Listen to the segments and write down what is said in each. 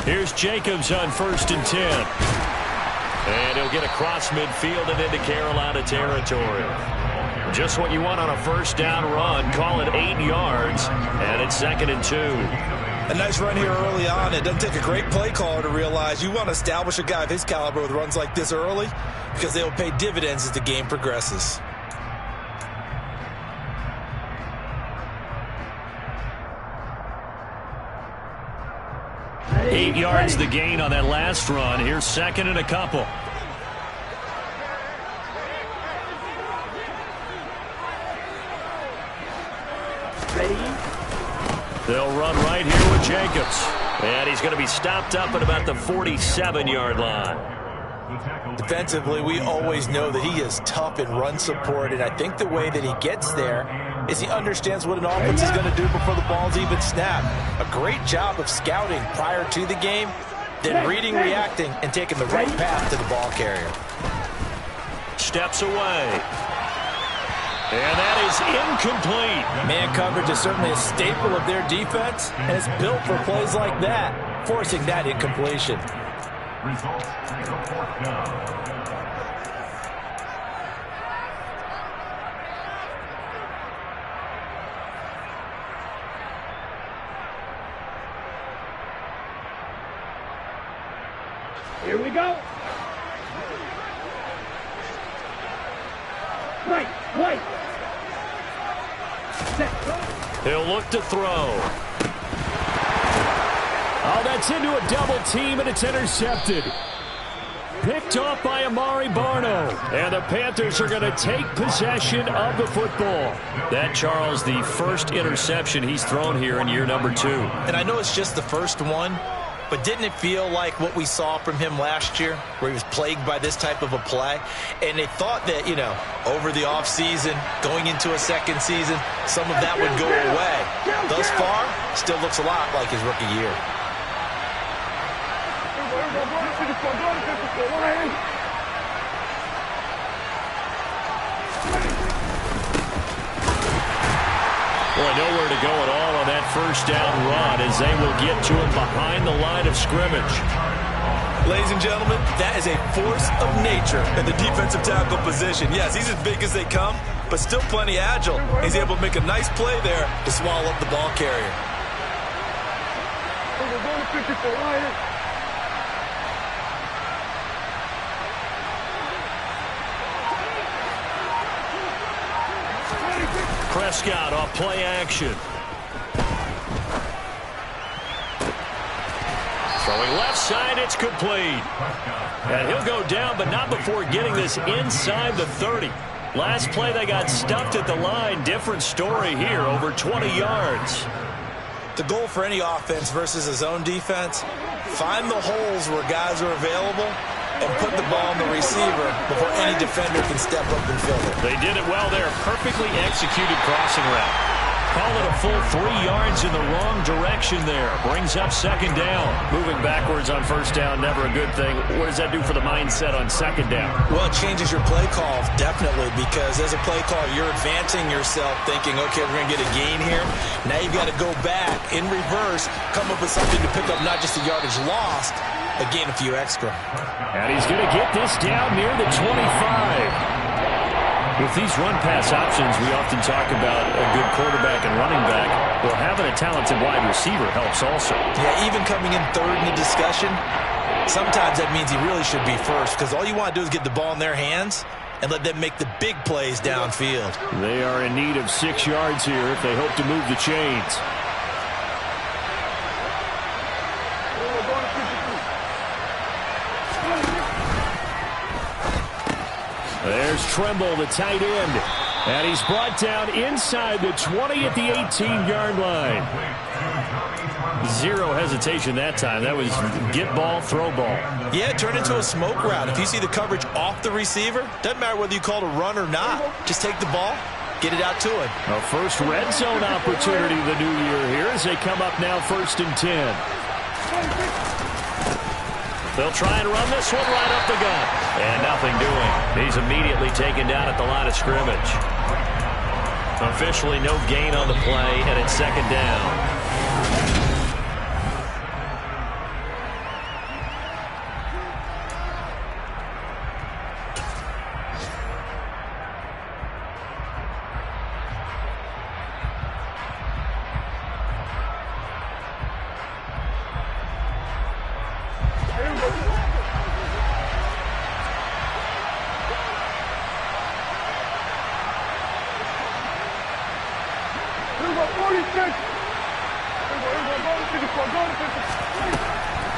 Here's Jacobs on 1st and 10. And he'll get across midfield and into Carolina territory. Just what you want on a first down run. Call it 8 yards. And it's 2nd and 2. A nice run here early on. It doesn't take a great play caller to realize you want to establish a guy of his caliber with runs like this early because they will pay dividends as the game progresses. Eight yards the gain on that last run. Here's 2nd and a couple. They'll run right here with Jacobs. And he's going to be stopped up at about the 47-yard line. Defensively, we always know that he is tough in run support, and I think the way that he gets there is he understands what an offense is going to do before the ball's even snapped. A great job of scouting prior to the game, then reading, reacting, and taking the right path to the ball carrier. Steps away. And that is incomplete. Man coverage is certainly a staple of their defense, and it's built for plays like that, forcing that incompletion. Results, take a 4th down. Here we go. Right. Set. He'll look to throw. Oh, that's into a double team, and it's intercepted. Picked off by Amari Barno. And the Panthers are going to take possession of the football. That, Charles, the first interception he's thrown here in year number 2. And I know it's just the first one, but didn't it feel like what we saw from him last year, where he was plagued by this type of a play? And they thought that, you know, over the offseason, going into a second season, some of that would go away. Thus far, still looks a lot like his rookie year. Boy, nowhere to go at all on that first down run as they will get to him behind the line of scrimmage. Ladies and gentlemen, that is a force of nature in the defensive tackle position. Yes, he's as big as they come, but still plenty agile. He's able to make a nice play there to swallow up the ball carrier. Prescott off play action. Throwing left side, it's complete. And he'll go down, but not before getting this inside the 30. Last play, they got stuffed at the line. Different story here, over 20 yards. The goal for any offense versus a zone defense, find the holes where guys are available and put the ball on the receiver before any defender can step up and fill it. They did it well there. Perfectly executed crossing route. Call it a full 3 yards in the wrong direction there. Brings up 2nd down. Moving backwards on first down, never a good thing. What does that do for the mindset on 2nd down? Well, it changes your play call, definitely, because as a play caller, you're advancing yourself thinking, okay, we're going to get a gain here. Now you've got to go back in reverse, come up with something to pick up not just the yardage lost, but gain a few extra. And he's going to get this down near the 25. With these run-pass options, we often talk about a good quarterback and running back. Well, having a talented wide receiver helps also. Yeah, even coming in third in the discussion, sometimes that means he really should be first, because all you want to do is get the ball in their hands and let them make the big plays downfield. They are in need of 6 yards here if they hope to move the chains. There's Tremble, the tight end. And he's brought down inside the 20 at the 18-yard line. Zero hesitation that time. That was get ball, throw ball. Yeah, it turned into a smoke route. If you see the coverage off the receiver, doesn't matter whether you call it a run or not. Just take the ball, get it out to him. A first red zone opportunity of the new year here as they come up now 1st and 10. They'll try and run this one right up the gut. And nothing doing. He's immediately taken down at the line of scrimmage. Officially no gain on the play, and it's second down.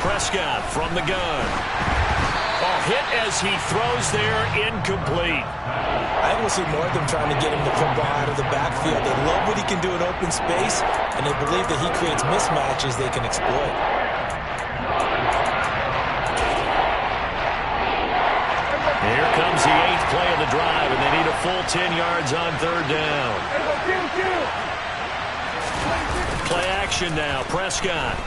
Prescott from the gun. Oh, hit as he throws there, incomplete. I will see more of them trying to get him the football out of the backfield. They love what he can do in open space, and they believe that he creates mismatches they can exploit. Here comes the 8th play of the drive, and they need a full 10 yards on third down. Play action now. Prescott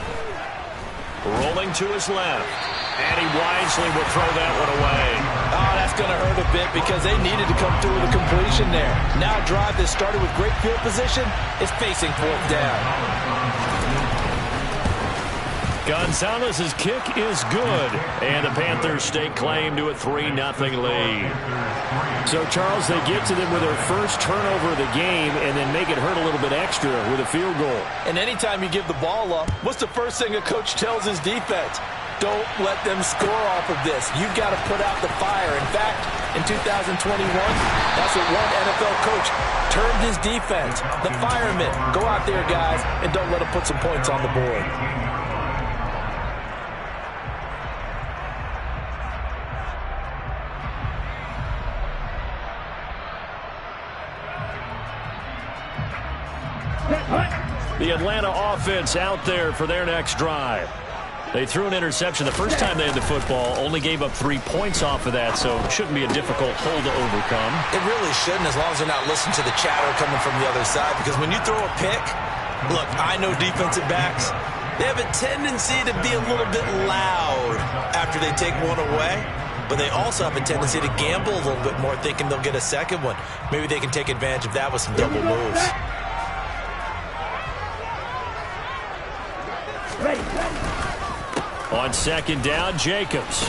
rolling to his left, and he wisely will throw that one away. Oh, that's going to hurt a bit because they needed to come through with a completion there. Now a drive that started with great field position is facing fourth down. Gonzalez's kick is good, and the Panthers stake claim to a 3-0 lead. So, Charles, they get to them with their first turnover of the game and then make it hurt a little bit extra with a field goal. And anytime you give the ball up, what's the first thing a coach tells his defense? Don't let them score off of this. You've got to put out the fire. In fact, in 2021, that's what one NFL coach termed his defense. The firemen. Go out there, guys, and don't let them put some points on the board. The Atlanta offense out there for their next drive. They threw an interception the first time they had the football, only gave up 3 points off of that, so it shouldn't be a difficult hole to overcome. It really shouldn't, as long as they're not listening to the chatter coming from the other side, because when you throw a pick, look, I know defensive backs, they have a tendency to be a little bit loud after they take one away, but they also have a tendency to gamble a little bit more, thinking they'll get a second one. Maybe they can take advantage of that with some double moves. On second down, Jacobs.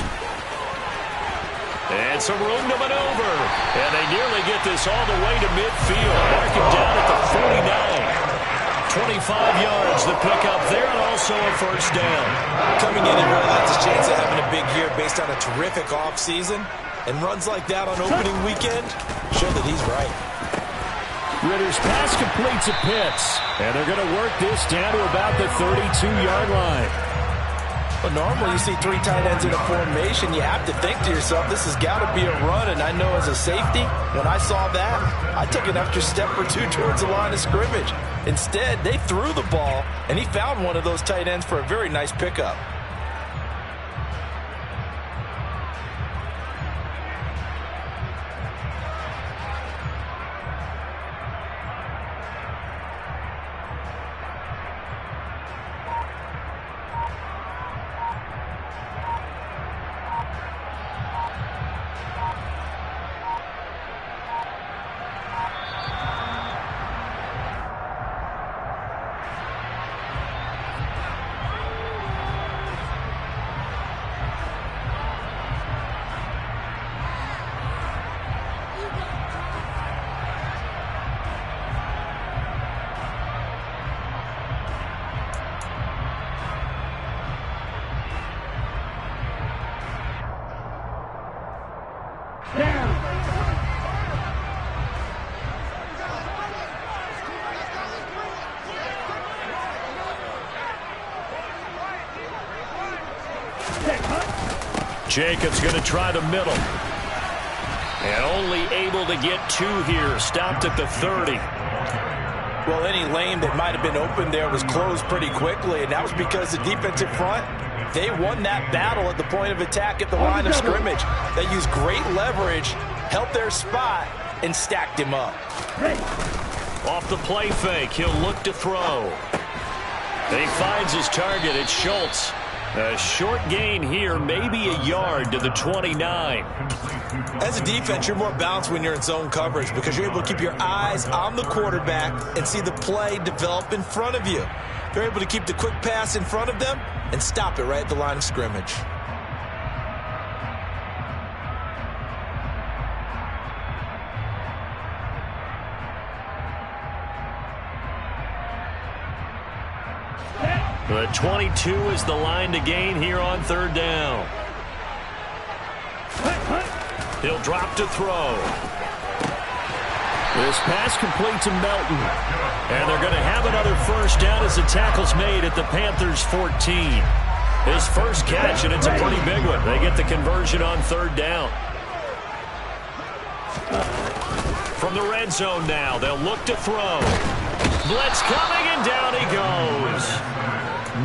And some room to maneuver. And they nearly get this all the way to midfield. Mark him down at the 49. 25 yards the pickup there, and also a first down. Coming in and realize his chance of having a big year based on a terrific offseason, and runs like that on opening weekend show that he's right. Ritter's pass completes at Pitts, and they're going to work this down to about the 32-yard line. But normally you see 3 tight ends in a formation, you have to think to yourself, this has got to be a run. And I know as a safety, when I saw that, I took an extra step or 2 towards the line of scrimmage. Instead, they threw the ball, and he found one of those tight ends for a very nice pickup. Jacobs going to try the middle. And only able to get 2 here. Stopped at the 30. Well, any lane that might have been open there was closed pretty quickly, and that was because the defensive front, they won that battle at the point of attack at the line of scrimmage. They used great leverage, held their spot, and stacked him up. Off the play fake, he'll look to throw. And he finds his target. It's Schultz. A short gain here, maybe a yard to the 29. As a defense, you're more balanced when you're in zone coverage because you're able to keep your eyes on the quarterback and see the play develop in front of you. They're able to keep the quick pass in front of them and stop it right at the line of scrimmage. The 22 is the line to gain here on third down. He'll drop to throw. This pass complete to Melton. And they're going to have another first down as the tackle's made at the Panthers' 14. His first catch, and it's a pretty big one. They get the conversion on third down. From the red zone now, they'll look to throw. Blitz coming, and down he goes.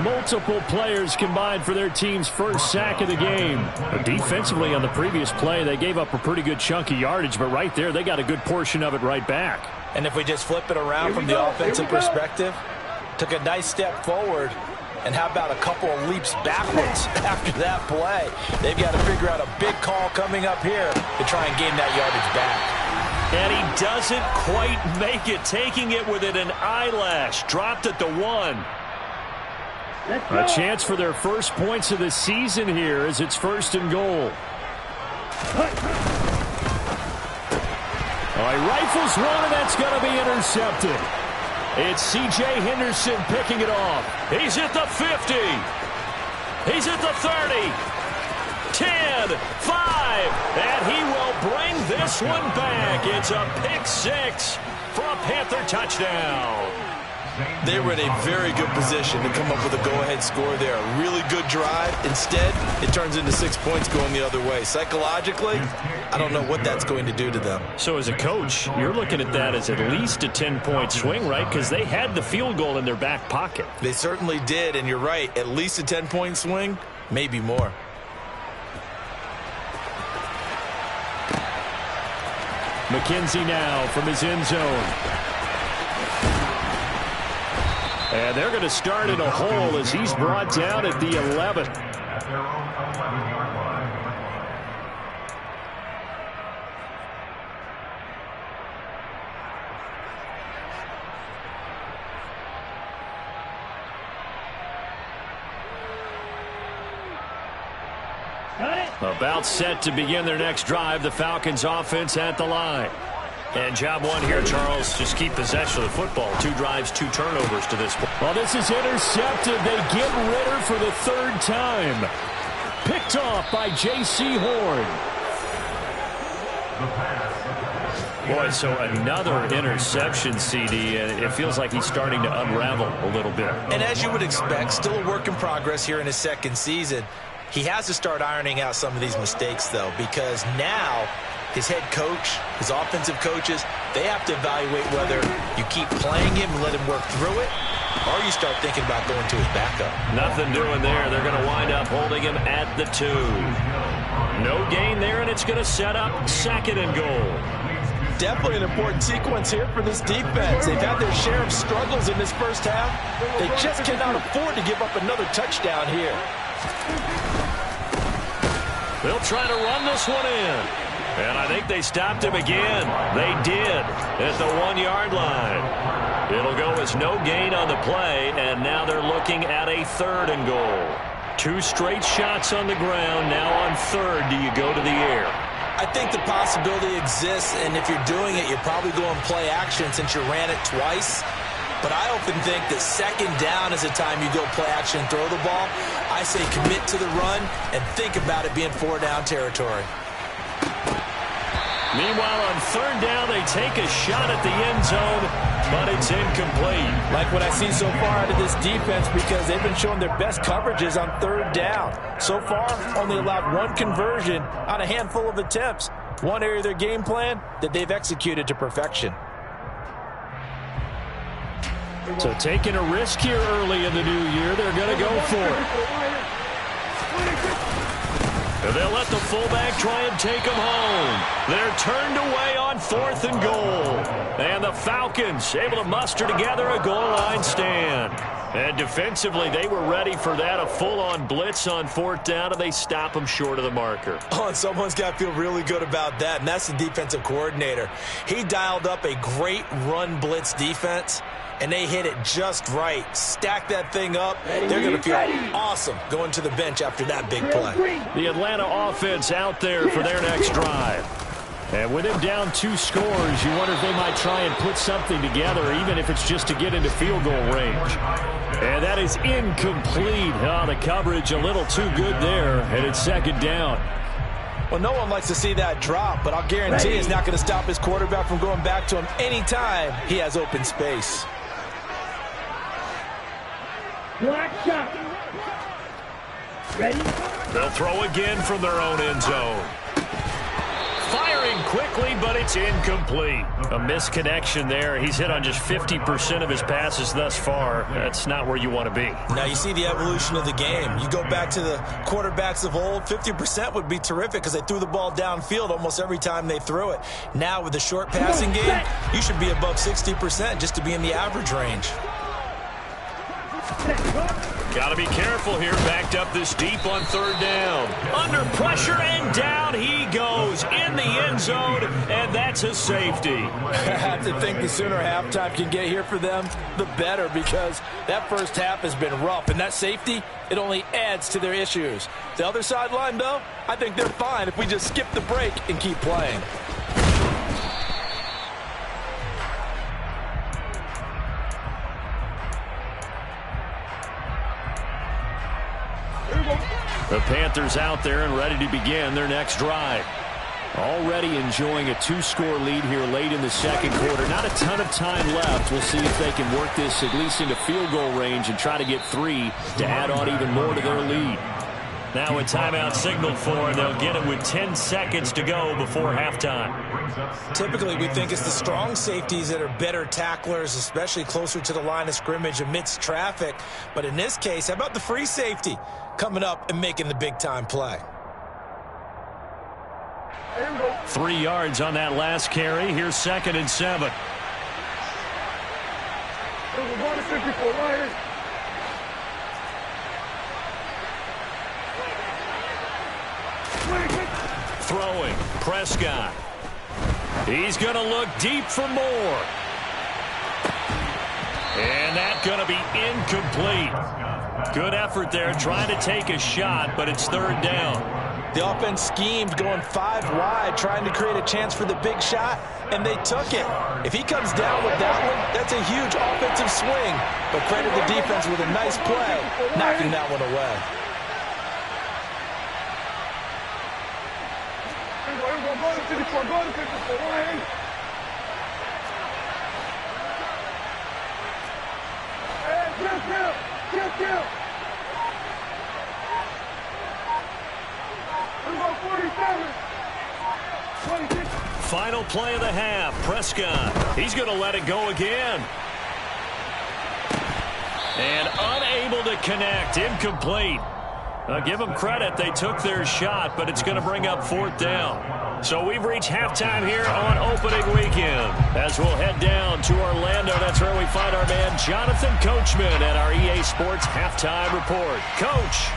Multiple players combined for their team's first sack of the game. Defensively on the previous play, they gave up a pretty good chunk of yardage, but right there, they got a good portion of it right back. And if we just flip it around from the offensive perspective, took a nice step forward, and how about a couple of leaps backwards after that play? They've got to figure out a big call coming up here to try and gain that yardage back. And he doesn't quite make it, taking it within an eyelash. Dropped at the 1. A chance for their first points of the season here as it's first and goal. He rifles one, and that's going to be intercepted. It's C.J. Henderson picking it off. He's at the 50. He's at the 30. 10, 5, and he will bring this one back. It's a pick 6 for a Panther touchdown. They were in a very good position to come up with a go-ahead score there. A really good drive. Instead, it turns into 6 points going the other way. Psychologically, I don't know what that's going to do to them. So as a coach, you're looking at that as at least a 10-point swing, right? Because they had the field goal in their back pocket. They certainly did, and you're right. At least a 10-point swing, maybe more. McKenzie now from his end zone. And they're going to start in a hole as he's brought down at the 11. At their own 11-yard line. About set to begin their next drive. The Falcons offense at the line. And job one here, Charles, just keep possession of the football. 2 drives, 2 turnovers to this point. Well, this is intercepted. They get Ritter for the 3rd time. Picked off by J.C. Horn. Boy, so another interception, CD, and it feels like he's starting to unravel a little bit. And as you would expect, still a work in progress here in his 2nd season. He has to start ironing out some of these mistakes, though, because now his head coach, his offensive coaches, they have to evaluate whether you keep playing him and let him work through it, or you start thinking about going to his backup. Nothing doing there. They're going to wind up holding him at the 2. No gain there, and it's going to set up 2nd and goal. Definitely an important sequence here for this defense. They've had their share of struggles in this first half. They just cannot afford to give up another touchdown here. They'll try to run this one in. And I think they stopped him again. They did at the 1-yard line. It'll go as no gain on the play, and now they're looking at a 3rd and goal. 2 straight shots on the ground. Now on 3rd, do you go to the air? I think the possibility exists, and if you're doing it, you're probably going play action since you ran it twice. But I often think that 2nd down is the time you go play action and throw the ball. I say commit to the run and think about it being 4-down territory. Meanwhile, on 3rd down, they take a shot at the end zone, but it's incomplete. Like what I've seen so far out of this defense, because they've been showing their best coverages on 3rd down. So far, only allowed 1 conversion on a handful of attempts. One area of their game plan that they've executed to perfection. So taking a risk here early in the new year, they're going to go for it. And they'll let the fullback try and take him home. They're turned away on 4th and goal. And the Falcons able to muster together a goal line stand. And defensively, they were ready for that, a full-on blitz on 4th down, and they stop him short of the marker. Oh, and someone's got to feel really good about that, and that's the defensive coordinator. He dialed up a great run blitz defense, and they hit it just right. Stack that thing up. They're going to feel awesome going to the bench after that big play. The Atlanta offense out there for their next drive. And with him down 2 scores, you wonder if they might try and put something together, even if it's just to get into field goal range. And that is incomplete. Oh, the coverage a little too good there, and it's 2nd down. Well, no one likes to see that drop, but I'll guarantee it's not going to stop his quarterback from going back to him anytime he has open space. Black shot. Ready? They'll throw again from their own end zone. Firing quickly, but it's incomplete. A misconnection there. He's hit on just 50% of his passes thus far. That's not where you want to be. Now you see the evolution of the game. You go back to the quarterbacks of old, 50% would be terrific because they threw the ball downfield almost every time they threw it. Now with the short passing game, you should be above 60% just to be in the average range. Got to be careful here, backed up this deep on 3rd down. Under pressure, and down he goes in the end zone, and that's a safety. I have to think the sooner halftime can get here for them, the better, because that first half has been rough, and that safety, it only adds to their issues. The other sideline, though, I think they're fine if we just skip the break and keep playing. The Panthers out there and ready to begin their next drive. Already enjoying a 2-score lead here late in the 2nd quarter. Not a ton of time left. We'll see if they can work this at least into field goal range and try to get 3 to add on even more to their lead. Now a timeout signaled for, and they'll get it with 10 seconds to go before halftime. Typically, we think it's the strong safeties that are better tacklers, especially closer to the line of scrimmage amidst traffic. But in this case, how about the free safety coming up and making the big-time play? 3 yards on that last carry. Here's 2nd and 7. Throwing, Prescott. He's going to look deep for more. And that's going to be incomplete. Good effort there, trying to take a shot, but it's 3rd down. The offense schemed, going 5 wide, trying to create a chance for the big shot, and they took it. If he comes down with that one, that's a huge offensive swing. But credit the defense with a nice play, knocking that one away. Final play of the half. Prescott. He's going to let it go again. And unable to connect. Incomplete. Give them credit. They took their shot, but it's going to bring up 4th down. So we've reached halftime here on opening weekend. As we'll head down to Orlando, that's where we find our man Jonathan Coachman at our EA Sports Halftime Report. Coach.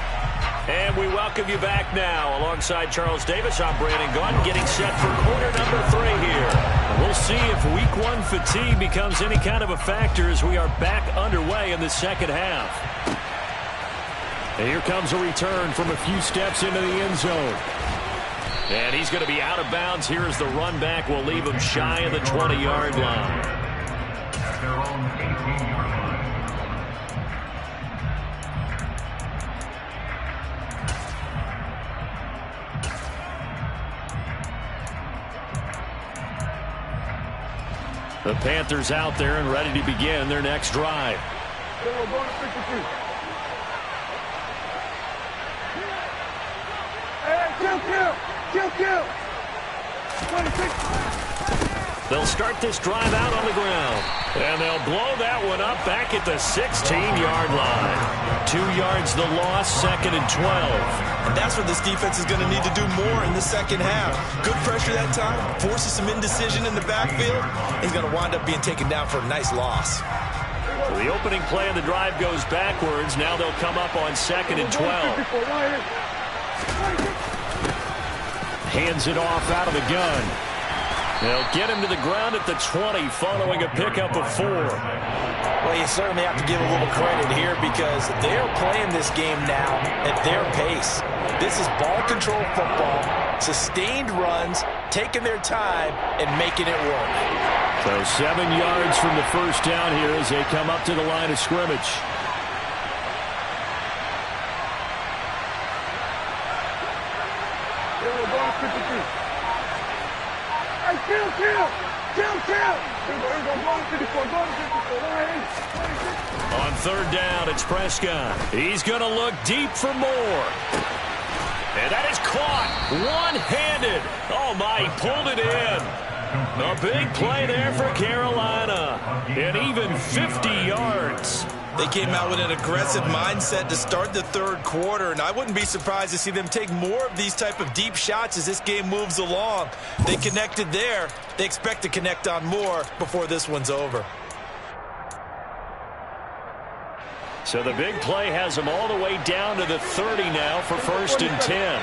And we welcome you back now. Alongside Charles Davis, I'm Brandon Gunn, getting set for quarter number 3 here. We'll see if week 1 fatigue becomes any kind of a factor as we are back underway in the 2nd half. And here comes a return from a few steps into the end zone. And he's going to be out of bounds here as the run back will leave him shy of the 20-yard line. At their own 18-yard line. The Panthers out there and ready to begin their next drive. They'll start this drive out on the ground. And they'll blow that one up back at the 16-yard line. 2 yards the loss, 2nd and 12. And that's what this defense is going to need to do more in the 2nd half. Good pressure that time, forces some indecision in the backfield. He's going to wind up being taken down for a nice loss. So the opening play of the drive goes backwards. Now they'll come up on 2nd and 12. Hands it off out of the gun. They'll get him to the ground at the 20 following a pickup of 4. Well, you certainly have to give a little credit here because they're playing this game now at their pace. This is ball control football, sustained runs, taking their time, and making it work. So 7 yards from the first down here as they come up to the line of scrimmage. On 3rd down, it's Prescott. He's going to look deep for more. And that is caught one-handed. Oh, my, he pulled it in. A big play there for Carolina. And even 50 yards. They came out with an aggressive mindset to start the 3rd quarter, and I wouldn't be surprised to see them take more of these type of deep shots as this game moves along. They connected there. They expect to connect on more before this one's over. So the big play has them all the way down to the 30 now for 1st and 10.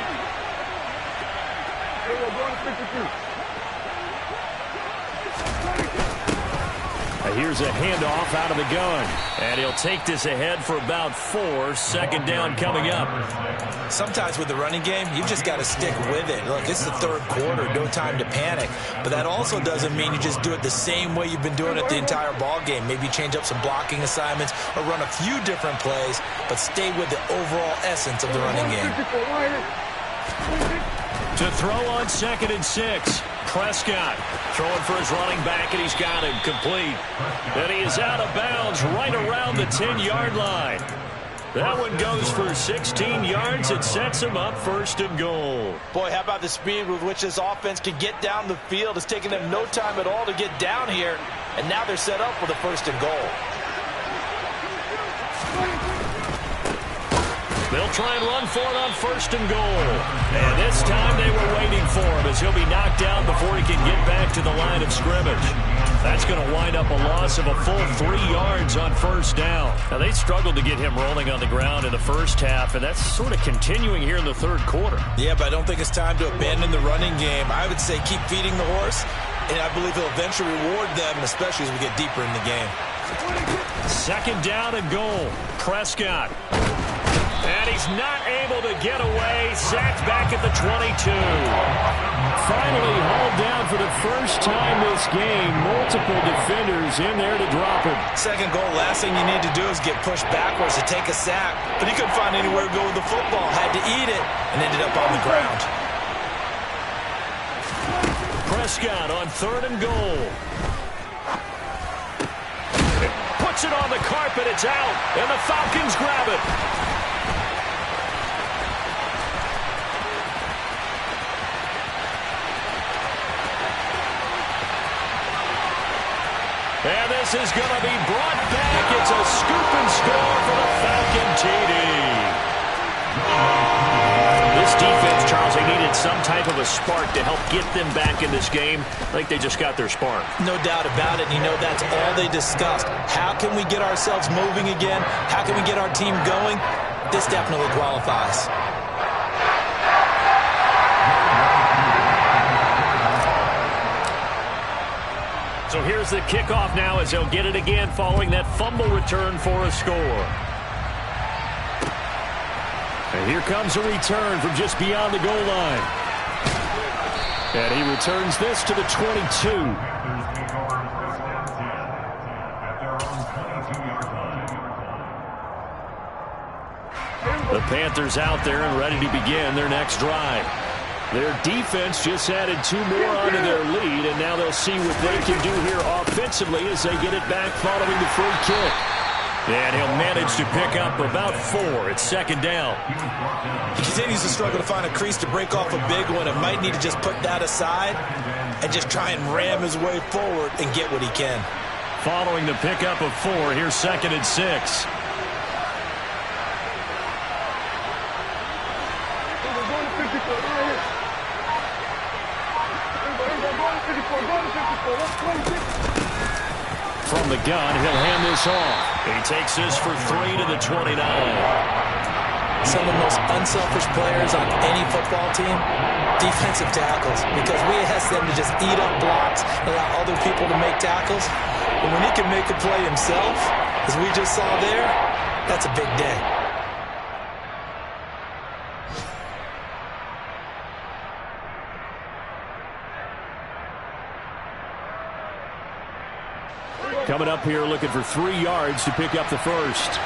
Here's a handoff out of the gun. And he'll take this ahead for about 4. 2nd down coming up. Sometimes with the running game, you just got to stick with it. Look, it's the 3rd quarter, no time to panic. But that also doesn't mean you just do it the same way you've been doing it the entire ball game. Maybe change up some blocking assignments or run a few different plays, but stay with the overall essence of the running game. To throw on 2nd and 6. Prescott throwing for his running back, and he's got him complete. And he is out of bounds right around the 10-yard line. That one goes for 16 yards. It sets him up 1st and goal. Boy, how about the speed with which this offense can get down the field? It's taken them no time at all to get down here, and now they're set up for the 1st and goal. They'll try and run for it on 1st and goal. And this time they were waiting for him as he'll be knocked down before he can get back to the line of scrimmage. That's going to wind up a loss of a full 3 yards on 1st down. Now, they struggled to get him rolling on the ground in the first half, and that's sort of continuing here in the 3rd quarter. Yeah, but I don't think it's time to abandon the running game. I would say keep feeding the horse, and I believe he'll eventually reward them, especially as we get deeper in the game. 2nd down and goal. Prescott. And he's not able to get away. Sacked back at the 22. Finally hauled down for the first time this game. Multiple defenders in there to drop him. 2nd goal, last thing you need to do is get pushed backwards to take a sack. But he couldn't find anywhere to go with the football. Had to eat it and ended up on the ground. Prescott on 3rd and goal. Puts it on the carpet. It's out. And the Falcons grab it. And this is going to be brought back. It's a scoop and score for the Falcon TD. This defense, Charles, they needed some type of a spark to help get them back in this game. I think they just got their spark. No doubt about it. You know, that's all they discussed. How can we get ourselves moving again? How can we get our team going? This definitely qualifies. So here's the kickoff now as they'll get it again following that fumble return for a score. And here comes a return from just beyond the goal line. And he returns this to the 22. The Panthers out there and ready to begin their next drive. Their defense just added 2 more onto their lead, and now they'll see what they can do here offensively as they get it back following the free kick. And he'll manage to pick up about 4. It's 2nd down. He continues to struggle to find a crease to break off a big one and might need to just put that aside and just try and ram his way forward and get what he can. Following the pickup of 4, here's 2nd and 6. from the gun. He'll hand this off. He takes this for 3 to the 29. Some of the most unselfish players on any football team, defensive tackles, because we ask them to just eat up blocks, allow other people to make tackles. But when he can make a play himself, as we just saw there, that's a big day. Coming up here looking for 3 yards to pick up the first.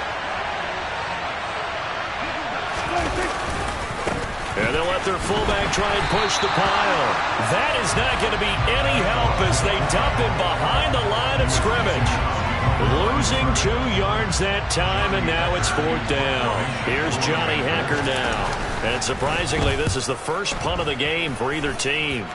And they'll let their fullback try and push the pile. That is not going to be any help as they dump him behind the line of scrimmage. Losing 2 yards that time, and now it's 4th down. Here's Johnny Hekker now. And surprisingly, this is the first punt of the game for either team.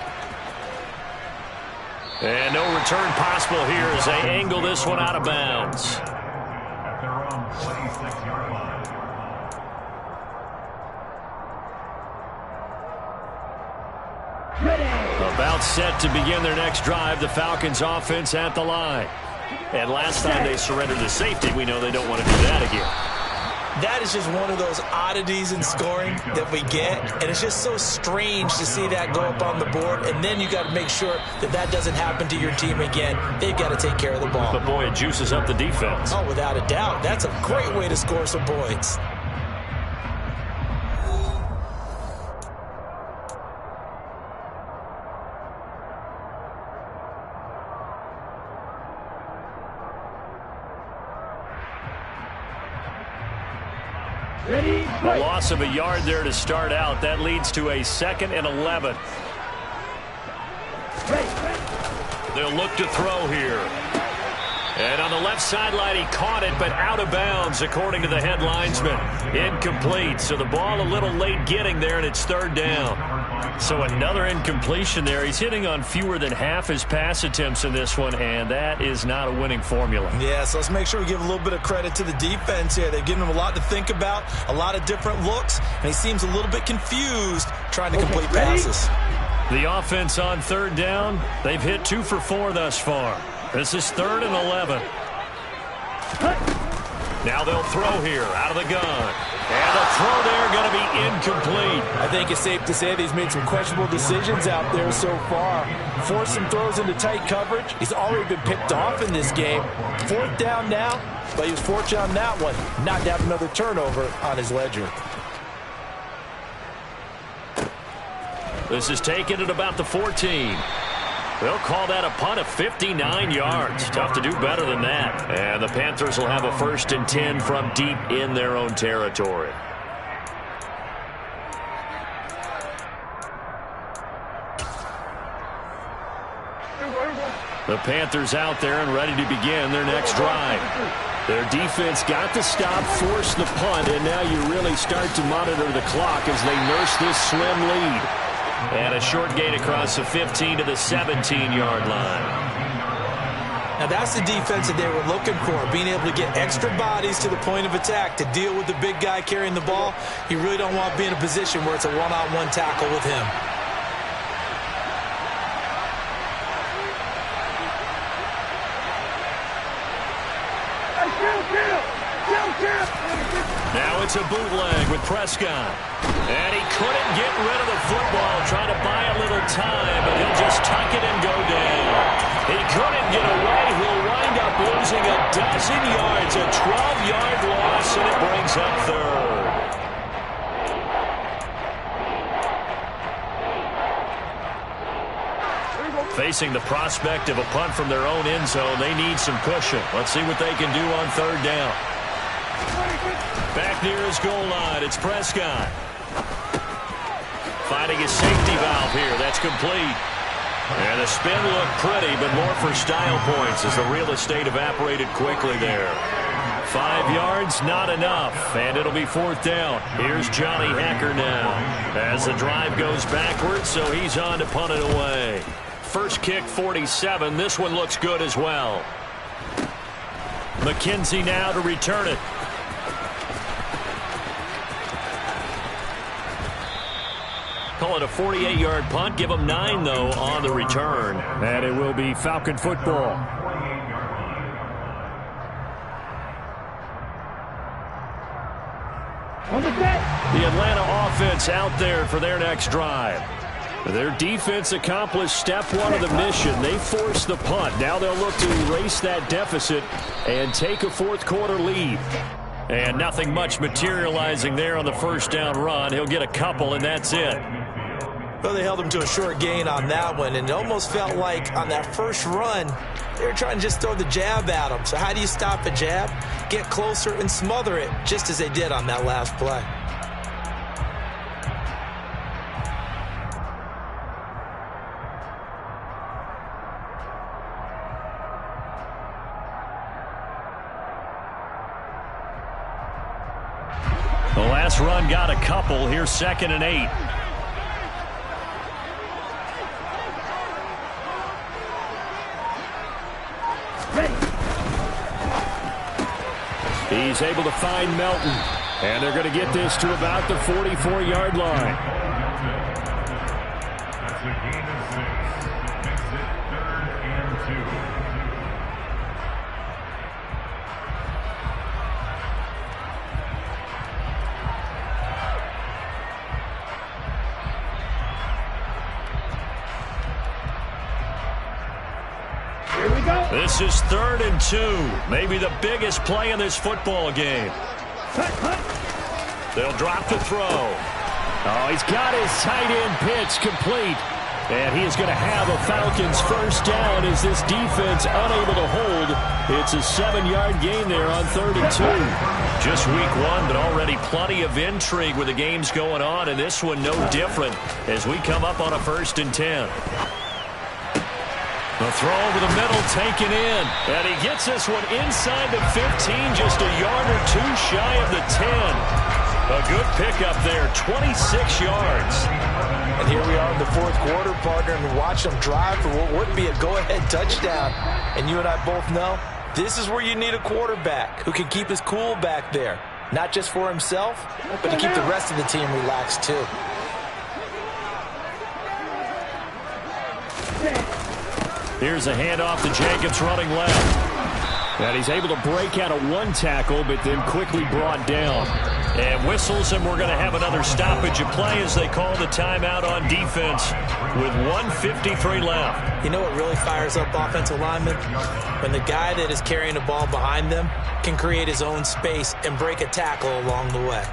And no return possible here as they angle this one out of bounds. At their own 26-yard line. About set to begin their next drive, the Falcons offense at the line. And last time they surrendered the safety, we know they don't want to do that again. That is just one of those oddities in scoring that we get, and it's just so strange to see that go up on the board, and then you got to make sure that that doesn't happen to your team again. They've got to take care of the ball. But boy, it juices up the defense. Oh, without a doubt. That's a great way to score some points. A loss of a yard there to start out. That leads to a 2nd and 11. They'll look to throw here. And on the left sideline, he caught it, but out of bounds, according to the head linesman. Incomplete, so the ball a little late getting there, and it's 3rd down. So another incompletion there. He's hitting on fewer than half his pass attempts in this one, and that is not a winning formula. Yeah, so let's make sure we give a little bit of credit to the defense here. They've given him a lot to think about, a lot of different looks, and he seems a little bit confused trying to complete passes. The offense on 3rd down, they've hit 2 for 4 thus far. This is 3rd and 11. Now they'll throw here out of the gun. And the throw there going to be incomplete. I think it's safe to say that he's made some questionable decisions out there so far. Forced some throws into tight coverage. He's already been picked off in this game. 4th down now, but he was fortunate on that one. Not to have another turnover on his ledger. This is taken at about the 14. They'll call that a punt of 59 yards. Tough to do better than that. And the Panthers will have a 1st and 10 from deep in their own territory. The Panthers out there and ready to begin their next drive. Their defense got the stop, forced the punt, and now you really start to monitor the clock as they nurse this slim lead. And a short gain across the 15 to the 17-yard line. Now that's the defense that they were looking for, being able to get extra bodies to the point of attack to deal with the big guy carrying the ball. You really don't want to be in a position where it's a one-on-one tackle with him. Now it's a bootleg with Prescott. And he couldn't get rid of the football, trying to buy a little time, but he'll just tuck it and go down. He couldn't get away. He'll wind up losing a dozen yards, a 12-yard loss, and it brings up 3rd. Facing the prospect of a punt from their own end zone, they need some cushion. Let's see what they can do on 3rd down. Back near his goal line, it's Prescott. Finding his safety valve here. That's complete. And the spin looked pretty, but more for style points as the real estate evaporated quickly there. 5 yards, not enough, and it'll be 4th down. Here's Johnny Hekker now as the drive goes backwards, so he's on to punt it away. First kick, 47. This one looks good as well. McKenzie now to return it. Call it a 48-yard punt. Give them 9, though, on the return. And it will be Falcon football. On the set. The Atlanta offense out there for their next drive. Their defense accomplished step one of the mission. They forced the punt. Now they'll look to erase that deficit and take a fourth quarter lead. And nothing much materializing there on the first down run. He'll get a couple, and that's it. Well, they held him to a short gain on that one, and it almost felt like on that first run, they were trying to just throw the jab at him. So how do you stop a jab? Get closer and smother it, just as they did on that last play. The last run got a couple. Here's 2nd and 8. He's able to find Melton. And they're going to get this to about the 44-yard line. That's a gain of 6. Makes it 3rd and 2. This is 3rd and 2. Maybe the biggest play in this football game. They'll drop the throw. Oh, he's got his tight end pitch complete. And he is going to have a Falcons first down as this defense unable to hold. It's a 7-yard gain there on 3rd and 2. Just week 1, but already plenty of intrigue with the games going on. And this one no different as we come up on a 1st and 10. The throw over the middle taken in. And he gets this one inside the 15, just a yard or two shy of the 10. A good pickup there, 26 yards. And here we are in the fourth quarter, partner, and watch them drive for what would be a go-ahead touchdown. And you and I both know this is where you need a quarterback who can keep his cool back there. Not just for himself, but to keep the rest of the team relaxed too. Here's a handoff to Jacobs running left. And he's able to break out of one tackle, but then quickly brought down. And whistles, and we're going to have another stoppage of play as they call the timeout on defense with 1:53 left. You know what really fires up offensive linemen? When the guy that is carrying the ball behind them can create his own space and break a tackle along the way.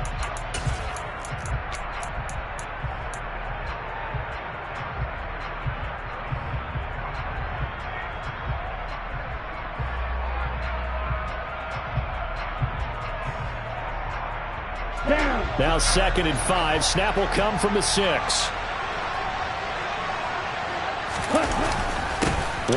Now 2nd and 5. Snap will come from the 6.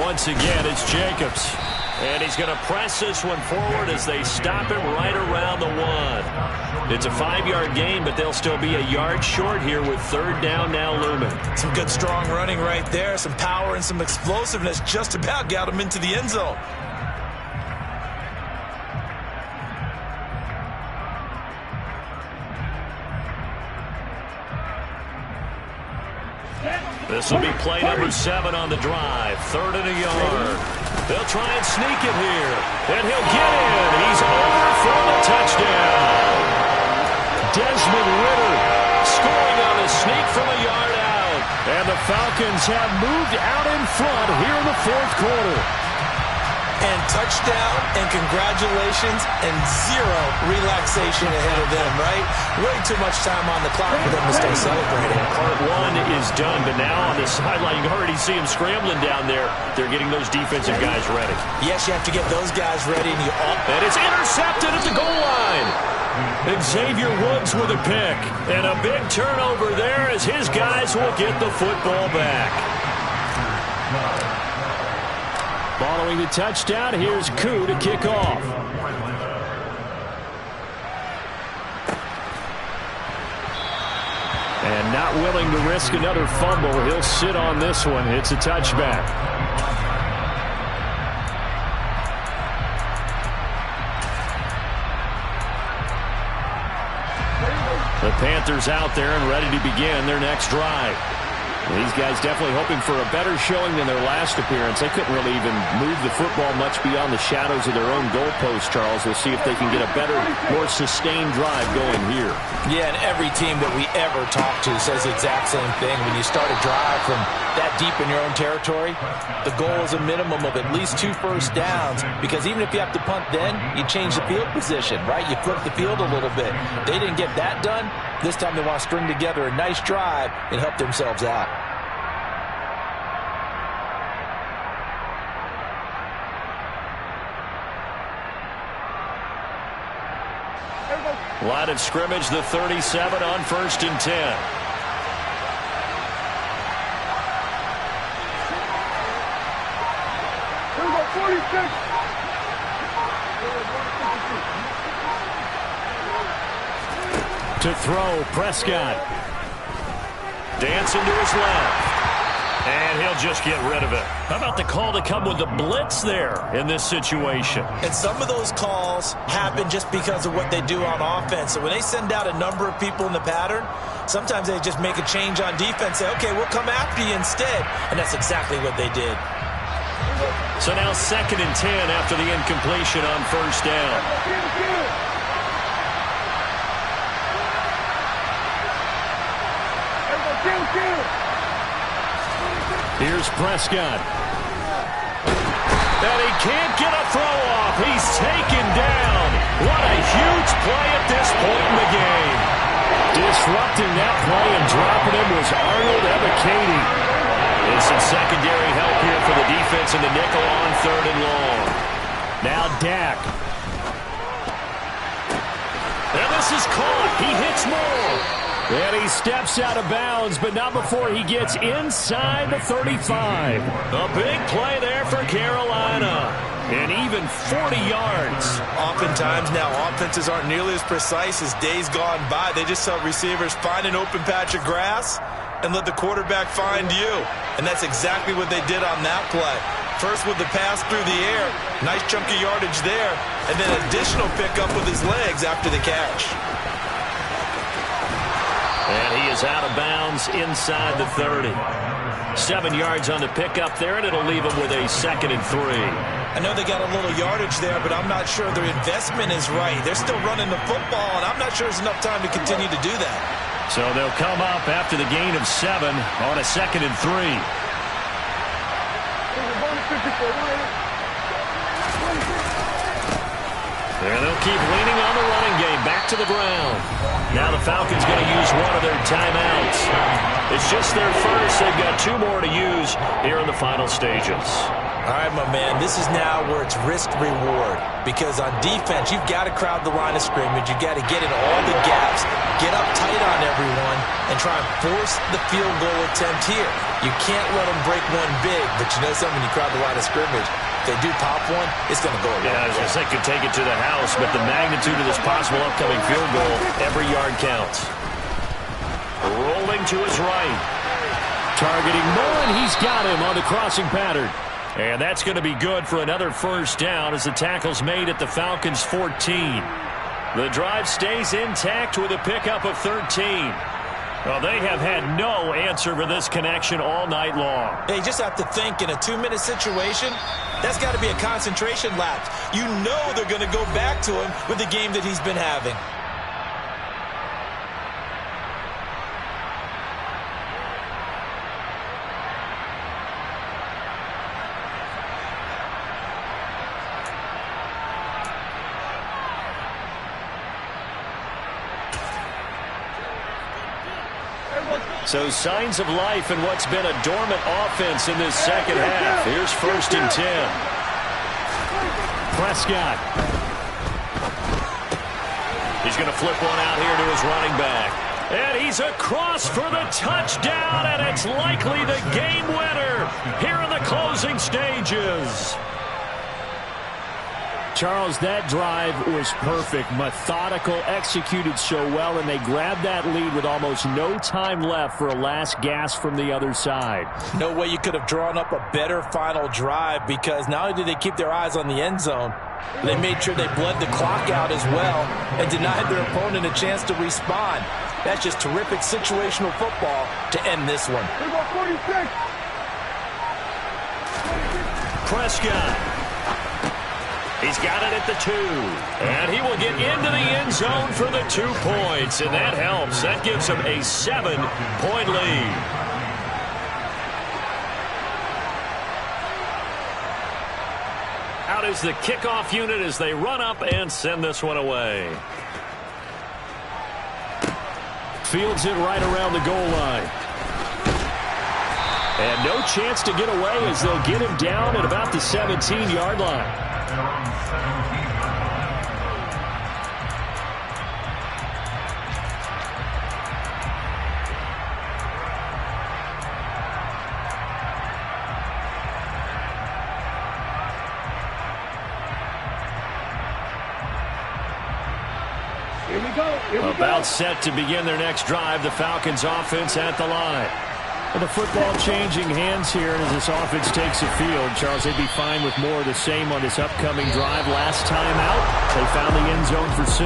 Once again, it's Jacobs. And he's going to press this one forward as they stop him right around the 1. It's a 5-yard gain, but they'll still be a yard short here with 3rd down now looming. Some good strong running right there. Some power and some explosiveness just about got him into the end zone. This will be play number 7 on the drive. 3rd and a yard. They'll try and sneak it here. And he'll get in. He's over for the touchdown. Desmond Ridder scoring on a sneak from a yard out. And the Falcons have moved out in front here in the fourth quarter. And touchdown and congratulations and zero relaxation ahead of them, right? Way too much time on the clock for them to stay celebrating. Part 1 is done, but now on the sideline, you can already see him scrambling down there. They're getting those defensive guys ready. Yes, you have to get those guys ready. And it's intercepted at the goal line. Xavier Woods with a pick. And a big turnover there as his guys will get the football back. Following the touchdown, here's Koo to kick off. And not willing to risk another fumble, he'll sit on this one. It's a touchback. The Panthers out there and ready to begin their next drive. These guys definitely hoping for a better showing than their last appearance. They couldn't really even move the football much beyond the shadows of their own goalpost, Charles. We'll see if they can get a better, more sustained drive going here. Yeah, and every team that we ever talk to says the exact same thing. When you start a drive from that deep in your own territory, the goal is a minimum of at least 2 first downs, because even if you have to punt then, you change the field position, right? You flip the field a little bit. They didn't get that done. This time they want to string together a nice drive and help themselves out. Line of scrimmage, the 37 on 1st and 10. To throw, Prescott. Dancing to his left. And he'll just get rid of it. How about the call to come with the blitz there in this situation? And some of those calls happen just because of what they do on offense. So when they send out a number of people in the pattern, sometimes they just make a change on defense, say, okay, we'll come after you instead. And that's exactly what they did. So now 2nd and 10 after the incompletion on 1st down. Here's Prescott. And he can't get a throw off. He's taken down. What a huge play at this point in the game. Disrupting that play and dropping him was Arnold Ebiketie. And some secondary help here for the defense in the nickel on 3rd and long. Now Dak. And this is caught. He hits more. And he steps out of bounds, but not before he gets inside the 35. A big play there for Carolina. And even 40 yards. Oftentimes now offenses aren't nearly as precise as days gone by. They just tell receivers, find an open patch of grass and let the quarterback find you. And that's exactly what they did on that play. First with the pass through the air, nice chunky yardage there, and then additional pickup with his legs after the catch. And he is out of bounds inside the 30. 7 yards on the pickup there, and it'll leave him with a 2nd and 3. I know they got a little yardage there, but I'm not sure their investment is right. They're still running the football, and I'm not sure there's enough time to continue to do that. So they'll come up after the gain of 7 on a 2nd and 3. And they'll keep leaning on the running game. Back to the ground. Now the Falcons going to use one of their timeouts. It's just their first. They've got 2 more to use here in the final stages. All right, my man, this is now where it's risk-reward. Because on defense, you've got to crowd the line of scrimmage. You've got to get in all the gaps, get up tight on everyone, and try and force the field goal attempt here. You can't let them break one big, but you know something, when you crowd the line of scrimmage, if they do pop one, it's going to go away. Yeah, as I said, could take it to the house, but the magnitude of this possible upcoming field goal, every yard counts. Rolling to his right. Targeting Mullen, he's got him on the crossing pattern. And that's going to be good for another first down as the tackle's made at the Falcons' 14. The drive stays intact with a pickup of 13. Well, they have had no answer for this connection all night long. They just have to think in a 2-minute situation, that's got to be a concentration lapse. You know they're going to go back to him with the game that he's been having. So signs of life in what's been a dormant offense in this second half. Here's 1st and 10. Prescott. He's going to flip one out here to his running back. And he's across for the touchdown, and it's likely the game winner here in the closing stages. Charles, that drive was perfect, methodical, executed so well, and they grabbed that lead with almost no time left for a last gasp from the other side. No way you could have drawn up a better final drive, because not only did they keep their eyes on the end zone, they made sure they bled the clock out as well and denied their opponent a chance to respond. That's just terrific situational football to end this one. Prescott. He's got it at the 2. And he will get into the end zone for the 2 points. And that helps. That gives him a 7-point lead. Out is the kickoff unit as they run up and send this one away. Fields it right around the goal line. And no chance to get away as they'll get him down at about the 17-yard line. About set to begin their next drive. The Falcons offense at the line. And the football changing hands here as this offense takes the field. Charles, they'd be fine with more of the same on this upcoming drive. Last time out, they found the end zone for 6.